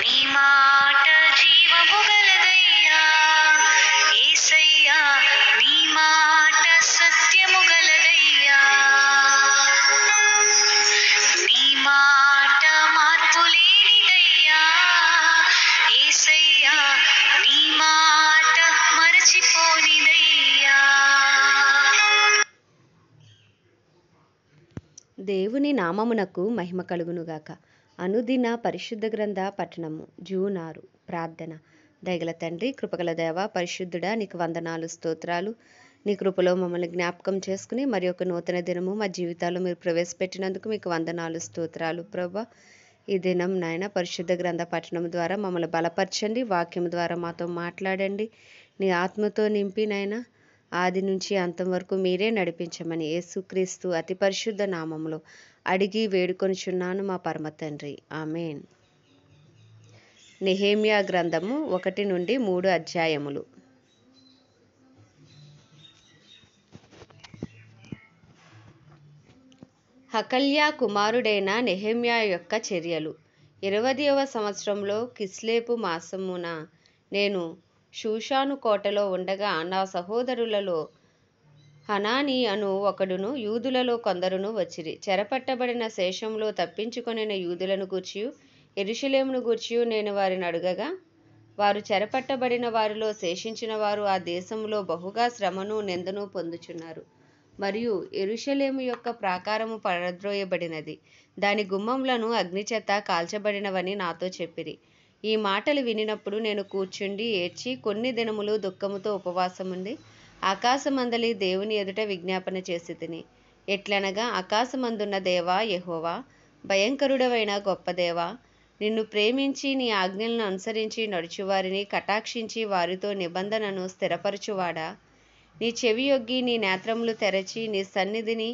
నీ మాట జీవము గలదయ్యా యేసయ్యా, నీ మాట సత్యము గలదయ్యా, నీ మాట మార్పు లేనిదయ్యా యేసయ్యా, నీ మాట మరచిపోనిదయ్యా. దేవుని నామమునకు మహిమ కలుగునుగాక. అనుదిన పరిశుద్ధ గ్రంథ పఠనము. జూన్ 6. ప్రార్థన. దయగల తండ్రి, కృపగల దేవ, పరిశుద్ధుడా, నీకు వందనాలు, స్తోత్రాలు. నీ కృపలో మమ్మల్ని జ్ఞాపకం చేసుకుని మరి ఒక నూతన దినము మా జీవితాల్లో మీరు ప్రవేశపెట్టినందుకు మీకు వందనాలు, స్తోత్రాలు. ప్రభా, ఈ దినం నాయన పరిశుద్ధ గ్రంథ పఠనం ద్వారా మమ్మల్ని బలపరచండి. వాక్యం ద్వారా మాతో మాట్లాడండి. నీ ఆత్మతో నింపి నాయన ఆది నుంచి అంతం వరకు మీరే నడిపించమని యేసుక్రీస్తు అతి పరిశుద్ధ నామములో అడిగి వేడుకొనిచున్నాను మా పరమ తండ్రి. ఆమేన్. నెహెమ్యా గ్రంథము 1 నుండి 3 అధ్యాయములు. హకల్యా కుమారుడైన నెహెమ్యా యొక్క చర్యలు. 20వ సంవత్సరంలో కిస్లేపు మాసమున నేను షూషాను కోటలో ఉండగా నా సహోదరులలో హనానీ అను ఒకడును యూదులలో కొందరును వచ్చిరి. చెరపట్టబడిన శేషంలో తప్పించుకొనిన యూదులను గూర్చియు యెరూషలేమును గూర్చియు నేను వారిని అడుగగా, వారు చెరపట్టబడిన వారిలో శేషించిన వారు ఆ దేశంలో బహుగా శ్రమను నిందను పొందుచున్నారు. మరియు యెరూషలేము యొక్క ప్రాకారము పడద్రోయబడినది, దాని గుమ్మములను అగ్నిచేత కాల్చబడినవని నాతో చెప్పిరి. ఈ మాటలు వినినప్పుడు నేను కూర్చుండి ఏడ్చి కొన్ని దినములు దుఃఖముతో ఉపవాసముండి ఆకాశమందలి దేవుని ఎదుట విజ్ఞాపన చేసి తిని. ఎట్లనగా, ఆకాశమందున్న దేవా యెహోవా, భయంకరుడవైన గొప్ప దేవా, నిన్ను ప్రేమించి నీ ఆజ్ఞలను అనుసరించి నడుచువారిని కటాక్షించి వారితో నిబంధనను స్థిరపరచువాడా, నీ చెవియొగ్గి నీ నేత్రములు తెరచి నీ సన్నిధిని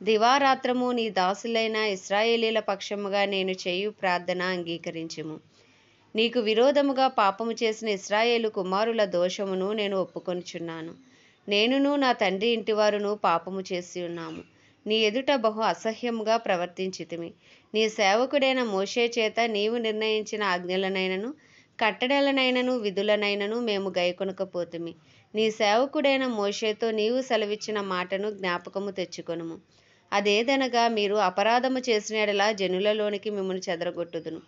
దివారాత్రము నీ దాసులైన ఇశ్రాయేలీల పక్షముగా నేను చేయు ప్రార్థన అంగీకరించుము. నీకు విరోధముగా పాపము చేసిన ఇశ్రాయేలు కుమారుల దోషమును నేను ఒప్పుకొనుచున్నాను. నేనును నా తండ్రి ఇంటివారును పాపము చేసి ఉన్నాము. నీ ఎదుట బహు అసహ్యముగా ప్రవర్తించితిమి. నీ సేవకుడైన మోషే చేత నీవు నిర్ణయించిన ఆజ్ఞలనైనను కట్టడలనైనను విధులనైనను మేము గైకొనకపోతిమి. నీ సేవకుడైన మోషేతో నీవు సెలవిచ్చిన మాటను జ్ఞాపకము తెచ్చుకొనుము. అదేదనగా, మీరు అపరాధము చేసిన యెడల జనులలోనికి మిమ్మును చెదరగొట్టుదును.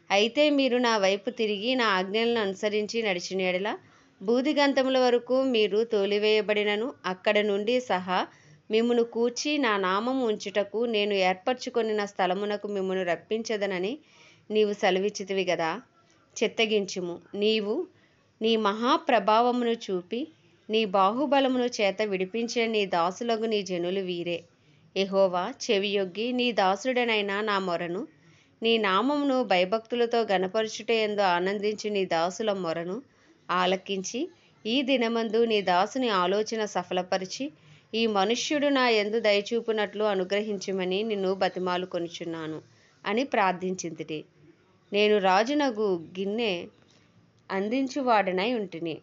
అయితే మీరు నా వైపు తిరిగి నా ఆజ్ఞలను అనుసరించి నడిచిన యెడల బూదిగంతముల వరకు మీరు తోలివేయబడినను అక్కడ నుండి సహా మిమ్మును కూర్చి నా నామము ఉంచుటకు నేను ఏర్పరచుకొనిన స్థలమునకు మిమ్మును రప్పించదనని నీవు సెలవిచ్చితివి గదా. చిత్తగించుము. నీవు నీ మహాప్రభావమును చూపి నీ బాహుబలమును చేత విడిపించిన నీ దాసులగు నీ జనులు వీరే. యెహోవా, చెవియొగ్గి నీ దాసుడనైన నా మొరను, నీ నామమును భయభక్తులతో గణపరచుటయందు ఆనందించి నీ దాసుల మొరను ఆలకించి ఈ దినమందు నీ దాసుని ఆలోచన సఫలపరిచి ఈ మనుష్యుడు నా యందు దయచూపునట్లు అనుగ్రహించుమని నిన్ను బతిమాలు కొనుచున్నాను అని ప్రార్థించింది. నేను రాజునగు గిన్నె అందించువాడనై ఉంటిని.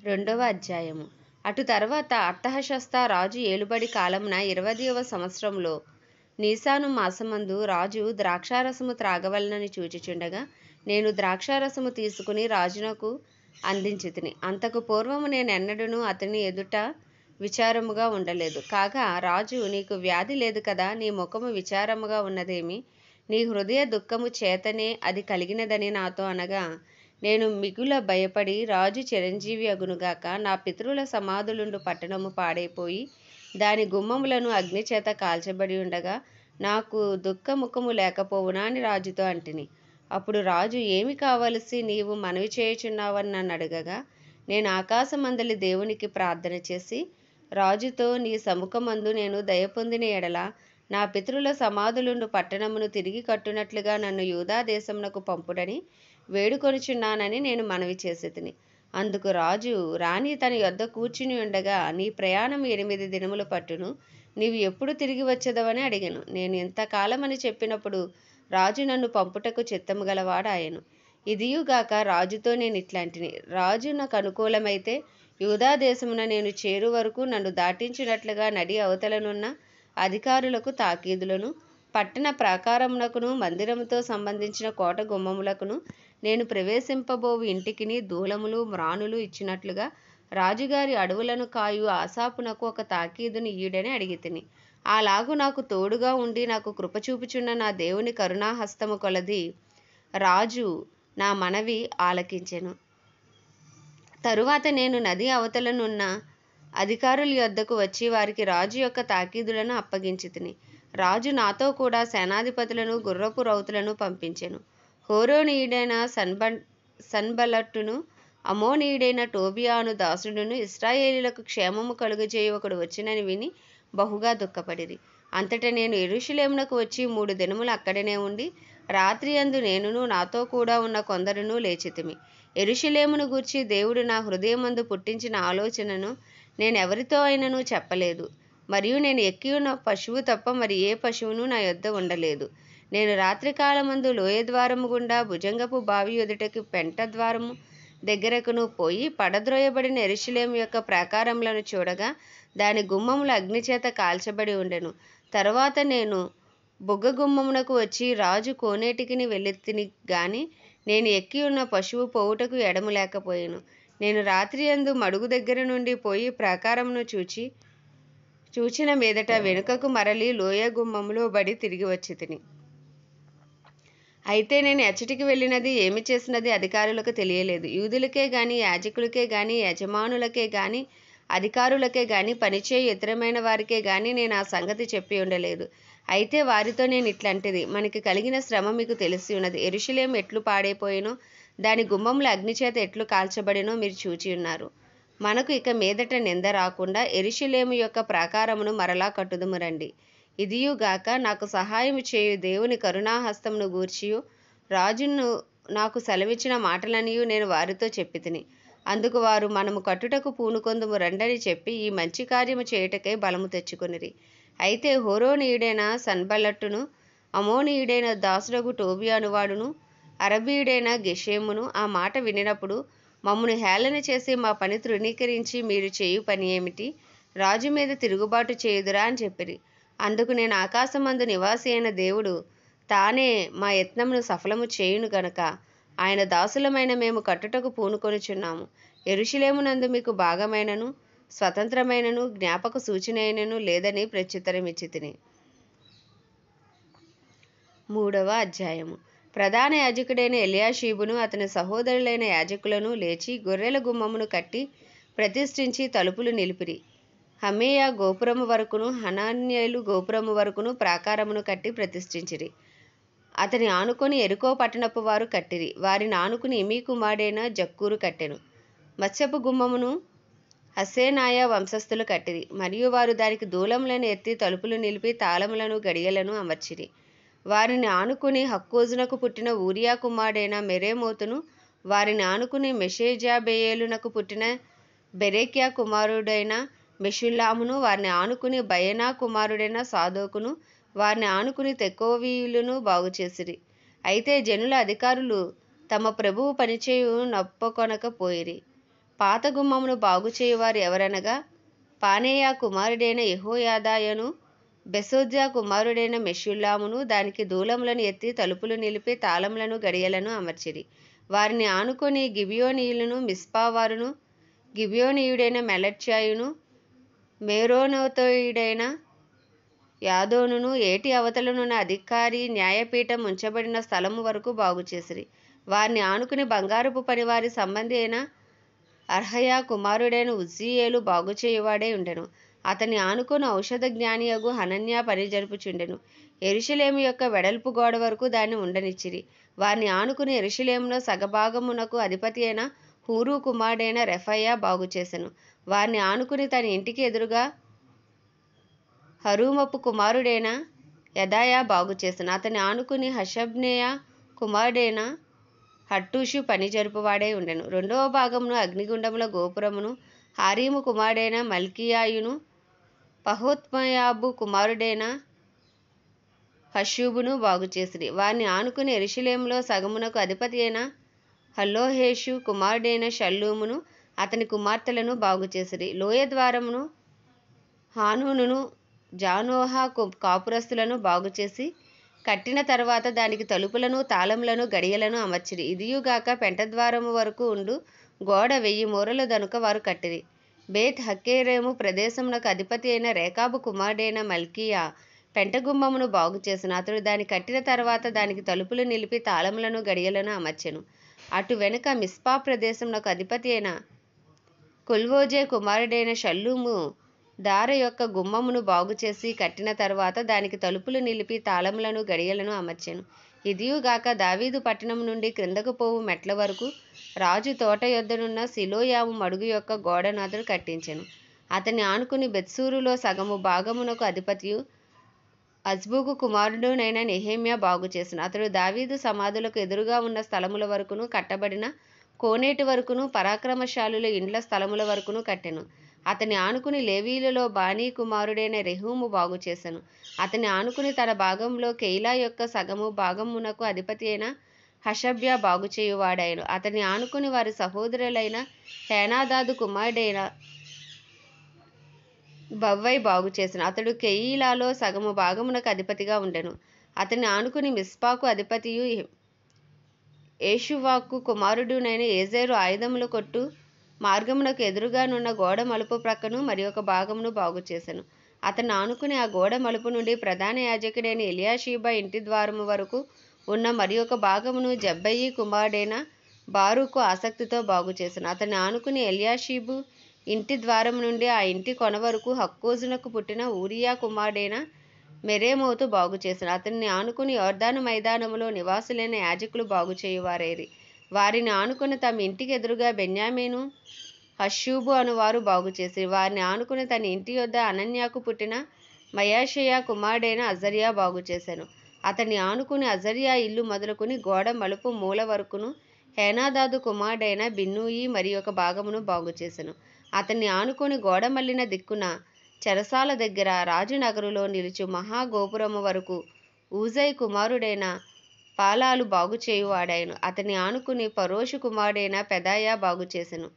2వ అధ్యాయము. అటు తర్వాత అర్తహషస్త రాజు ఏలుబడి కాలమున 20వ సంవత్సరంలో నీసాను మాసమందు రాజు ద్రాక్షారసము త్రాగవలనని చూచుచుండగా నేను ద్రాక్షారసము తీసుకుని రాజునకు అందించితిని. అంతకు పూర్వము నేను ఎన్నడూనూ అతని ఎదుట విచారముగా ఉండలేదు. కాగా రాజు, నీకు వ్యాధి లేదు కదా, నీ ముఖము విచారముగా ఉన్నదేమి, నీ హృదయ దుఃఖము చేతనే అది కలిగినదని నాతో అనగా, నేను మిగుల భయపడి, రాజు చిరంజీవి అగునుగాక, నా పితరుల సమాధులుండు పట్టణము పాడైపోయి దాని గుమ్మములను అగ్నిచేత కాల్చబడి ఉండగా నాకు దుఃఖముఖము లేకపోవునా అని రాజుతో అంటిని. అప్పుడు రాజు, ఏమి కావలసి నీవు మనవి చేయుచున్నావని నన్ను అడగగా, నేను ఆకాశమందలి దేవునికి ప్రార్థన చేసి రాజుతో, నీ సముఖమందు నేను దయ పొందిన ఎడల నా పితరుల సమాధులుండు పట్టణమును తిరిగి కట్టునట్లుగా నన్ను యూదా దేశమునకు పంపుడని వేడుకొనుచున్నానని నేను మనవి చేసితిని. అందుకు రాజు, రాణి తన యొద్ద కూర్చుని ఉండగా, నీ ప్రయాణం 8 దినములు పట్టును, నీవు ఎప్పుడు తిరిగి వచ్చేదవని అడిగాను. నేను ఇంతకాలమని చెప్పినప్పుడు రాజు నన్ను పంపుటకు చిత్తము గలవాడాయెను. ఇదియుగాక రాజుతో నేను ఇట్లాంటిని, రాజు నాకు అనుకూలమైతే యూదా దేశమున నేను చేరు వరకు నన్ను దాటించినట్లుగా నడి అవతలనున్న అధికారులకు తాకీదులను పట్టణ ప్రాకారమునకును మందిరముతో సంబంధించిన కోట గుమ్మములకును నేను ప్రవేశింపబోవు ఇంటికిని దూలములు మ్రానులు ఇచ్చినట్లుగా రాజుగారి అడవులను కాయు ఆసాపునకు ఒక తాకీదుని ఈడని అడిగితిని. అలాగు నాకు తోడుగా ఉండి నాకు కృపచూపుచున్న నా దేవుని కరుణాహస్తము కొలది రాజు నా మనవి ఆలకించెను. తరువాత నేను నది అవతలనున్న అధికారుల యొద్దకు వచ్చి వారికి రాజు యొక్క తాకీదులను అప్పగించితిని. రాజు నాతో కూడా సేనాధిపతులను గుర్రపు రౌతులను పంపించెను. హోరోనీయుడైన సన్బల్లట్టును అమోనీయుడైన టోబియాను దాసుడును ఇశ్రాయేలీయులకు క్షేమము కలుగజేయు ఒకడు వచ్చినని విని బహుగా దుఃఖపడిరి. అంతట నేను యెరూషలేమునకు వచ్చి 3 దినములు అక్కడనే ఉండి రాత్రియందు నేనును నాతో కూడా ఉన్న కొందరును లేచితిమి. యెరూషలేమును గూర్చి దేవుడు నా హృదయమందు పుట్టించిన ఆలోచనను నేనెవరితో అయినను చెప్పలేదు. మరియు నేను ఎక్కియున్న పశువు తప్ప మరి ఏ పశువును నా యొద్ద ఉండలేదు. నేను రాత్రికాలమందు లోయద్వారము గుండా భుజంగపు బావి ఎదుటకి పెంట ద్వారము దగ్గరకును పోయి పడద్రోయబడిన యెరూషలేము యొక్క ప్రాకారములను చూడగా దాని గుమ్మములు అగ్నిచేత కాల్చబడి ఉండెను. తరువాత నేను బుగ్గ గుమ్మమునకు వచ్చి రాజు కోనేటికిని వెళ్ళితిని గాని నేను ఎక్కి ఉన్న పశువు పోవుటకు ఎడము లేకపోయెను. నేను రాత్రియందు మడుగు దగ్గర నుండి పోయి ప్రాకారమును చూచిన మీదట వెనుకకు మరలి లోయ గుమ్మములో బడి తిరిగి వచ్చితిని. అయితే నేను ఎచ్చటికి వెళ్ళినది ఏమి చేసినది అధికారులకు తెలియలేదు. యూదులకే గాని యాజకులకే గాని యజమానులకే గాని అధికారులకే గాని పనిచేయు ఇతరమైన వారికే గాని నేను ఆ సంగతి చెప్పి ఉండలేదు. అయితే వారితో నేను ఇట్లంటిది, మనకి కలిగిన శ్రమ మీకు తెలిసి ఉన్నది. యెరూషలేము ఎట్లు పాడైపోయినో దాని గుమ్మములు అగ్నిచేత ఎట్లు కాల్చబడినో మీరు చూచి ఉన్నారు. మనకు ఇక మీదట నింద రాకుండా యెరూషలేము యొక్క ప్రాకారమును మరలా కట్టుదుము రండి. ఇదియుగాక నాకు సహాయము చేయు దేవుని కరుణాహస్తమును గూర్చియు రాజును నాకు సెలవిచ్చిన మాటలనియు నేను వారితో చెప్పితిని. అందుకు వారు మనము కట్టుటకు పూనుకొందుము రండని చెప్పి ఈ మంచి కార్యము చేయుటకై బలము తెచ్చుకొనిరి. అయితే హోరోనీయుడైన సన్బల్లట్టును అమోనీయుడైన దాసుడగు టోబియాను వాడును అరబీయుడైన గెషేమును ఆ మాట వినినప్పుడు మమ్మను హేళన చేసి మా పని తృణీకరించి మీరు చేయు పని ఏమిటి? రాజు మీద తిరుగుబాటు చేయుదురా అని చెప్పిరి. అందుకు నేను ఆకాశమందు నివాసి అయిన దేవుడు తానే మా యత్నమును సఫలము చేయును గనుక ఆయన దాసులమైన మేము కట్టుటకు పూనుకొనుచున్నాము. యెరూషలేమునందు మీకు భాగమైనను స్వతంత్రమైనను జ్ఞాపక సూచనైనను లేదని ప్రత్యుత్తరమిచ్చితిని. 3వ అధ్యాయము. ప్రధాన యాజకుడైన ఎల్యాషీబును అతని సహోదరులైన యాజకులను లేచి గొర్రెల గుమ్మమును కట్టి ప్రతిష్ఠించి తలుపులు నిలిపిరి. హమేయా గోపురము వరకును హనాన్యేలు గోపురము వరకును ప్రాకారమును కట్టి ప్రతిష్ఠించిరి. అతని ఆనుకొని ఎరుకో పట్టణపు వారు కట్టిరి. వారిని ఆనుకుని ఇమీ కుమారుడైన జక్కూరు కట్టెను. మత్స్యపు గుమ్మమును హస్సేనాయా వంశస్థులు కట్టిరి. మరియు వారు దానికి దూలములను ఎత్తి తలుపులు నిలిపి తాళములను గడియలను అమర్చిరి. వారిని ఆనుకుని హక్కోజునకు పుట్టిన ఊరియా కుమారుడైన మెరేమోతును వారిని ఆనుకుని మెషేజాబెయేలునకు పుట్టిన బెరెక్యా కుమారుడైన మెషుల్లామును వారిని ఆనుకుని బయనా కుమారుడైన సాదోకును వారిని ఆనుకుని తెకోవీయులను బాగుచేసిరి. అయితే జనుల అధికారులు తమ ప్రభువు పనిచేయు నొప్పుకొనకపోయిరి. పాత గుమ్మమును బాగుచేయువారు ఎవరనగా పానేయా కుమారుడైన యెహోయాదాయను బెసోద్యా కుమారుడైన మెషుల్లామును దానికి దూలములను ఎత్తి తలుపులు నిలిపి తాళములను గడియలను అమర్చిరి. వారిని ఆనుకొని గిబియోనీయులను మిస్పావారును గిబియోనీయుడైన మెలట్యాయును మేరోనోతోయుడైన యాదోనును ఏటి అవతలనున్న అధికారి న్యాయపీఠం ఉంచబడిన స్థలము వరకు బాగుచేసిరి. వారిని ఆనుకుని బంగారపు పనివారి సంబంధి అయిన అర్హయా కుమారుడైన ఉజ్జీయేలు బాగుచేయువాడై ఉండెను. అతని ఆనుకుని ఔషధ జ్ఞానియగు హనన్యా పని జరుపుచుండెను. యెరూషలేము యొక్క వెడల్పు గోడ వరకు దాన్ని ఉండనిచ్చిరి. వారిని ఆనుకుని యెరూషలేములో సగభాగమునకు అధిపతి అయిన హూరు కుమారుడైన రెఫయ్యా బాగుచేసెను. వారిని ఆనుకుని తన ఇంటికి ఎదురుగా హరూమపు కుమారుడైన యదాయా బాగుచేసెను. అతని ఆనుకుని హషబ్నేయా కుమారుడైన హట్టూషు పని జరుపువాడై ఉండెను. 2వ భాగమును అగ్నిగుండముల గోపురమును హారీము కుమారుడైన మల్కీయాయును పహోత్మయాబు కుమారుడైన హషూబును బాగుచేసిరి. వారిని ఆనుకుని యెరూషలేములో సగమునకు అధిపతి అయిన హల్లోహేషు కుమారుడైన షల్లూమును అతని కుమార్తెలను బాగుచేసిరి. లోయ ద్వారమును హానూనును జానోహా కాపురస్తులను బాగుచేసి కట్టిన తర్వాత దానికి తలుపులను తాళములను గడియలను అమర్చిరి. ఇదియుగాక పెంటద్వారము వరకు ఉండు గోడ 1000 మూరలు దనుక వారు కట్టిరి. బేత్ హక్కేరేము ప్రదేశమునకు అధిపతి అయిన రేకాబు కుమారుడైన మల్కీయా పెంటగుమ్మమును బాగుచేసెను. అతడు దాని కట్టిన తర్వాత దానికి తలుపులు నిలిపి తాళములను గడియలను అమర్చెను. అటు వెనుక మిస్పా ప్రదేశమునకు అధిపతి అయిన కొల్వోజే కుమారుడైన షల్లూము దార యొక్క గుమ్మమును బాగుచేసి కట్టిన తర్వాత దానికి తలుపులు నిలిపి తాళములను గడియలను అమర్చెను. ఇదియుగాక దావీదు పట్టణం నుండి క్రిందకు పోవు మెట్ల వరకు రాజు తోట యొద్దనున్న సిలోయాము మడుగు యొక్క గోడను అతడు కట్టించెను. అతని ఆనుకుని బెత్సూరులో సగము భాగమునకు అధిపతియు అజ్బూకు కుమారుడునైన నెహెమ్యా బాగుచేసెను. అతడు దావీదు సమాధులకు ఎదురుగా ఉన్న స్థలముల వరకును కట్టబడిన కోనేటి వరకును పరాక్రమశాలుల ఇండ్ల స్థలముల వరకును కట్టెను. అతని ఆనుకుని లేవీలలో బానీ కుమారుడైన రెహూము బాగుచేసెను. అతని ఆనుకుని తన భాగంలో కెయిలా యొక్క సగము భాగమునకు అధిపతి అయిన హషబ్యా బాగుచేయువాడాయను. అతని ఆనుకుని వారి సహోదరులైన హేనాదాదు కుమారుడైన బవ్వై బాగుచేసెను. అతడు కెయీలాలో సగము భాగమునకు అధిపతిగా ఉండెను. అతని ఆనుకుని మిస్పాకు అధిపతియు ఏషువాకు కుమారుడునైన ఏజేరు ఆయుధముల కొట్టు మార్గమునకు ఎదురుగానున్న గోడ మలుపు ప్రక్కను మరి ఒక భాగమును బాగుచేసెను. అతను ఆనుకుని ఆ గోడ మలుపు నుండి ప్రధాన యాజకుడైన ఎలియాషీబా ఇంటి ద్వారము వరకు ఉన్న మరి ఒక భాగమును జబ్బయి కుమారుడైన బారూకు ఆసక్తితో బాగుచేసెను. అతన్ని ఆనుకుని ఎలియాషీబు ఇంటి ద్వారము నుండి ఆ ఇంటి కొన వరకు హక్కోజునకు పుట్టిన ఊరియా కుమారుడైన మెరేమోతు బాగుచేసెను. అతన్ని ఆనుకుని యోర్దాను మైదానములో నివాసులైన యాజకులు బాగుచేయువారైరి. వారిని ఆనుకుని తమ ఇంటికి ఎదురుగా బెన్యామీను హషూబు అనువారు బాగుచేసిరి. వారిని ఆనుకుని తన ఇంటి యొద్ద అనన్యాకు పుట్టిన మయాషేయ కుమారుడైన అజర్యా బాగుచేసెను. అతన్ని ఆనుకుని అజర్యా ఇల్లు మొదలుకుని గోడ మలుపు మూల వరకును హేనాదాదు కుమారుడైన బిన్నూయి మరి ఒక భాగమును బాగుచేసెను. అతన్ని ఆనుకుని గోడ మల్లిన దిక్కున చెరసాల దగ్గర రాజునగరులో నిలుచు మహాగోపురము వరకు ఊజై కుమారుడైన పాలాలు బాగుచేయువాడాయను. అతని ఆనుకుని పరోషు కుమారుడైన పెదాయా బాగుచేసెను.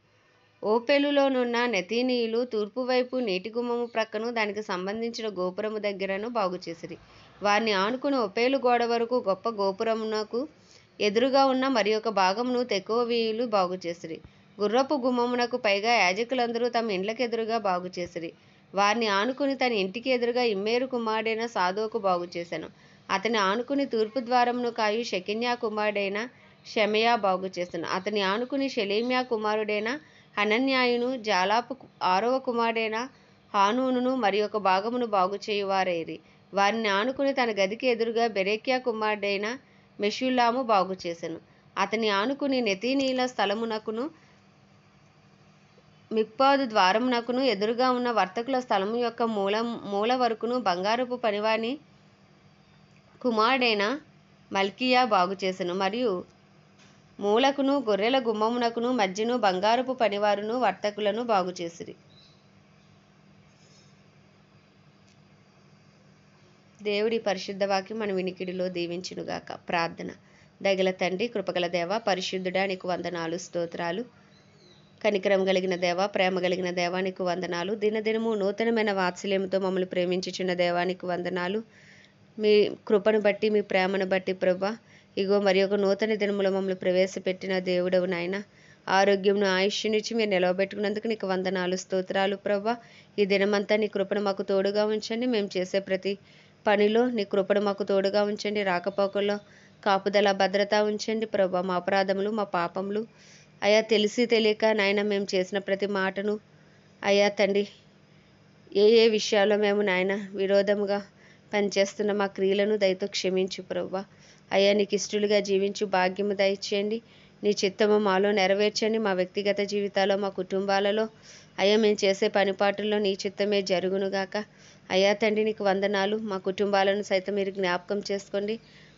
ఓపెలులోనున్న నెతీనీయులు తూర్పువైపు నీటి గుమ్మము ప్రక్కను దానికి సంబంధించిన గోపురము దగ్గరను బాగుచేసిరి. వారిని ఆనుకుని ఓపేలు గోడ వరకు గొప్ప గోపురమునకు ఎదురుగా ఉన్న మరి ఒక భాగమును తెకోవీయులు బాగుచేసిరి. గుర్రపు గుమ్మమునకు పైగా యాజకులందరూ తమ ఇండ్లకెదురుగా బాగుచేసిరి. వారిని ఆనుకుని తన ఇంటికి ఎదురుగా ఇమ్మేరు కుమారుడైన సాదోకు బాగుచేసెను. అతని ఆనుకుని తూర్పు ద్వారమును కాయు షెకన్యా కుమారుడైన షెమయా బాగుచేసెను. అతని ఆనుకుని షెలేమ్యా కుమారుడైన హనన్యాయును జాలాపు 6వ కుమారుడైన హానూనును మరి ఒక భాగమును బాగుచేయువారైరి. వారిని ఆనుకుని తన గదికి ఎదురుగా బెరెక్యా కుమారుడైన మెషుల్లాము బాగుచేసెను. అతని ఆనుకుని నెతీనీయుల స్థలమునకును మిక్పాదు ద్వారమునకును ఎదురుగా ఉన్న వర్తకుల స్థలము యొక్క మూల వరకును బంగారపు పనివాని కుమారుడైన మల్కీయా బాగుచేసెను. మరియు మూలకును గొర్రెల గుమ్మమునకును మధ్యను బంగారపు పనివారును వర్తకులను బాగుచేసిరి. దేవుడి పరిశుద్ధ వాక్యం మన వినికిడిలో దీవించునుగాక. ప్రార్థన. దగల తండ్రి, కృపగల దేవ, పరిశుద్ధుడా, నీకు వందనాలు, స్తోత్రాలు. కనికరం కలిగిన దేవ, ప్రేమ కలిగిన దేవానికి వందనాలు. దినదినము నూతనమైన వాత్సల్యంతో మమ్మల్ని ప్రేమించుచున్న దేవానికి వందనాలు. మీ కృపను బట్టి, మీ ప్రేమను బట్టి ప్రభా, ఇగో మరి ఒక నూతన దినములో మమ్మల్ని ప్రవేశపెట్టిన దేవుడవు నాయన. ఆరోగ్యంను, ఆయుష్యునిచ్చి మీరు నిలవబెట్టుకున్నందుకు నీకు వందనాలు, స్తోత్రాలు ప్రభా. ఈ దినమంతా నీ కృపను మాకు తోడుగా ఉంచండి. మేము చేసే ప్రతి పనిలో నీ కృపను మాకు తోడుగా ఉంచండి. రాకపోకల్లో కాపుదల, భద్రత ఉంచండి ప్రభా. మా అపరాధములు, మా పాపములు అయ్యా తెలిసి తెలియక నాయన మేము చేసిన ప్రతి మాటను అయ్యా తండ్రి, ఏ విషయాల్లో మేము నాయన విరోధముగా పనిచేస్తున్న మా క్రియలను దయతో క్షమించు ప్రభా. అయ్యా నీకు ఇష్టలుగా జీవించు భాగ్యము దయచేయండి. నీ చిత్తము మాలో నెరవేర్చండి. మా వ్యక్తిగత జీవితాల్లో, మా కుటుంబాలలో అయ్యా మేము చేసే పనిపాటుల్లో నీ చిత్తమే జరుగునుగాక. అయ్యా తండ్రి నీకు వందనాలు. మా కుటుంబాలను సైతం మీరు జ్ఞాపకం చేసుకోండి.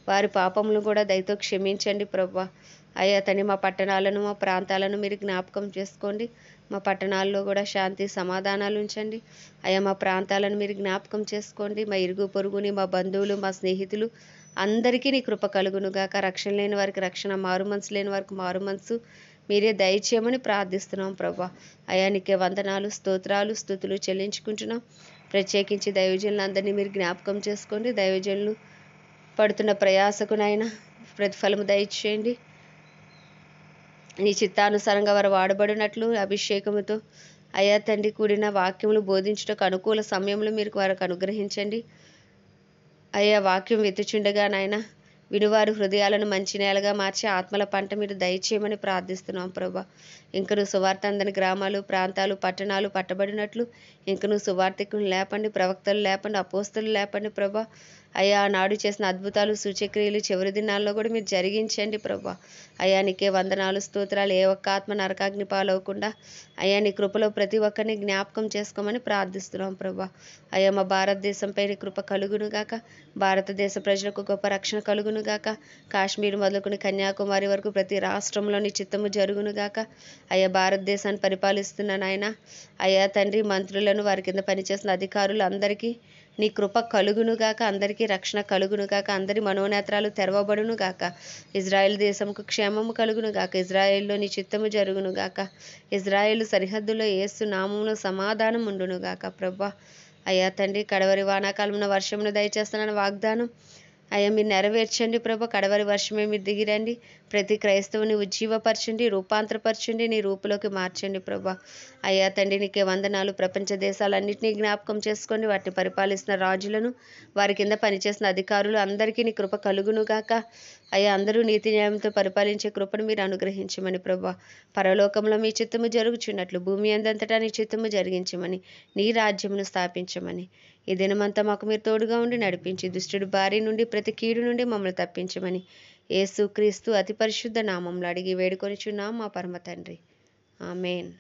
వారి పాపములు కూడా దయతో క్షమించండి ప్రభా. అయ్యా తండ్రి మా పట్టణాలను, మా ప్రాంతాలను మీరు జ్ఞాపకం చేసుకోండి. మా పట్టణాల్లో కూడా శాంతి సమాధానాలు ఉంచండి. అయ్యా మా ప్రాంతాలను మీరు జ్ఞాపకం చేసుకోండి. మా ఇరుగు పొరుగుని, మా బంధువులు, మా స్నేహితులు అందరికీ నీ కృప కలుగునుగాక. రక్షణ లేని వారికి రక్షణ, మారు మనసు లేని వారికి మారు మనసు మీరే దయచేయమని ప్రార్థిస్తున్నాం ప్రభా. అయ్యా నీకే వందనాలు, స్తోత్రాలు, స్తుతులు చెల్లించుకుంటున్నాం. ప్రత్యేకించి దైవజనులందరినీ మీరు జ్ఞాపకం చేసుకోండి. దైవజనులు పడుతున్న ప్రయాసకు నాయన ప్రతిఫలము దయచేయండి. నీ చిత్తానుసారంగా వారు వాడబడినట్లు అభిషేకముతో అయ్యా తండ్రి కూడిన వాక్యములు బోధించుటకు అనుకూల సమయంలో మీరు వారికి అనుగ్రహించండి. అయ్యా వాక్యం వెతుచుండగా నాయన వినువారు హృదయాలను మంచి నేలగా మార్చి ఆత్మల పంట మీరు దయచేయమని ప్రార్థిస్తున్నాం ప్రభా. ఇంకను సువార్త అందని గ్రామాలు, ప్రాంతాలు, పట్టణాలు పట్టబడినట్లు ఇంకను సువార్తికులు లేపండి, ప్రవక్తలు లేపండి, అపోస్తలు లేపండి ప్రభా. అయ్యా నాడు చేసిన అద్భుతాలు, సూచక్రియలు చివరి దినాల్లో కూడా మీరు జరిగించండి ప్రభా. అయ్యా నీకే వందనాలు, స్తోత్రాలు. ఏ ఒక్క ఆత్మ నరకాగ్ని పాలవకుండా అయ్యా నీ కృపలో ప్రతి ఒక్కరిని జ్ఞాపకం చేసుకోమని ప్రార్థిస్తున్నాం ప్రభా. అయ్యా మా భారతదేశంపై నీ కృప కలుగును గాక. భారతదేశ ప్రజలకు గొప్ప రక్షణ కలుగును గాక. కాశ్మీర్ మొదలుకొని కన్యాకుమారి వరకు ప్రతి రాష్ట్రంలోని చిత్తము జరుగును గాక. అయ్యా భారతదేశాన్ని పరిపాలిస్తున్న నాయన అయ్యా తండ్రి మంత్రులను వారి కింద పనిచేసిన అధికారులు అందరికీ నీ కృప కలుగునుగాక. అందరికీ రక్షణ కలుగునుగాక. అందరి మనోనేత్రాలు తెరవబడునుగాక. ఇజ్రాయెల్ దేశంకు క్షేమము కలుగునుగాక. ఇజ్రాయెల్లో నీ చిత్తము జరుగునుగాక. ఇజ్రాయెల్ సరిహద్దులో యేసు నామములో సమాధానం ఉండునుగాక ప్రభా. అయ్యా తండ్రి కడవరి వానాకాలంలో వర్షమును దయచేస్తానని వాగ్దానం అయ్యా మీరు నెరవేర్చండి ప్రభా. కడవరి వర్షమే మీరు దిగిరండి. ప్రతి క్రైస్తవుని ఉజ్జీవపరచండి, రూపాంతరపరచండి, నీ రూపులోకి మార్చండి ప్రభా. అయ్యా తండ్రి నీకే వందనాలు. ప్రపంచ దేశాలన్నింటినీ జ్ఞాపకం చేసుకోండి. వాటిని పరిపాలిస్తున్న రాజులను, వారి కింద పనిచేసిన అధికారులు అందరికీ నీ కృప కలుగునుగాక. అయ్యా అందరూ నీతి న్యాయంతో పరిపాలించే కృపను మీరు అనుగ్రహించమని ప్రభా. పరలోకంలో మీ చిత్తము జరుగుచున్నట్లు భూమి అందంతటా నీ చిత్తము జరిగించమని, నీ రాజ్యమును స్థాపించమని ఈ దినమంతా మాకు మీరు తోడుగా ఉండి నడిపించి దుష్టుడి బారి నుండి ప్రతి కీడు నుండి మమ్మల్ని తప్పించమని యేసు క్రీస్తు అతి పరిశుద్ధ నామంలో అడిగి వేడుకొనిచున్నాం మా పరమ తండ్రి. ఆమేన్.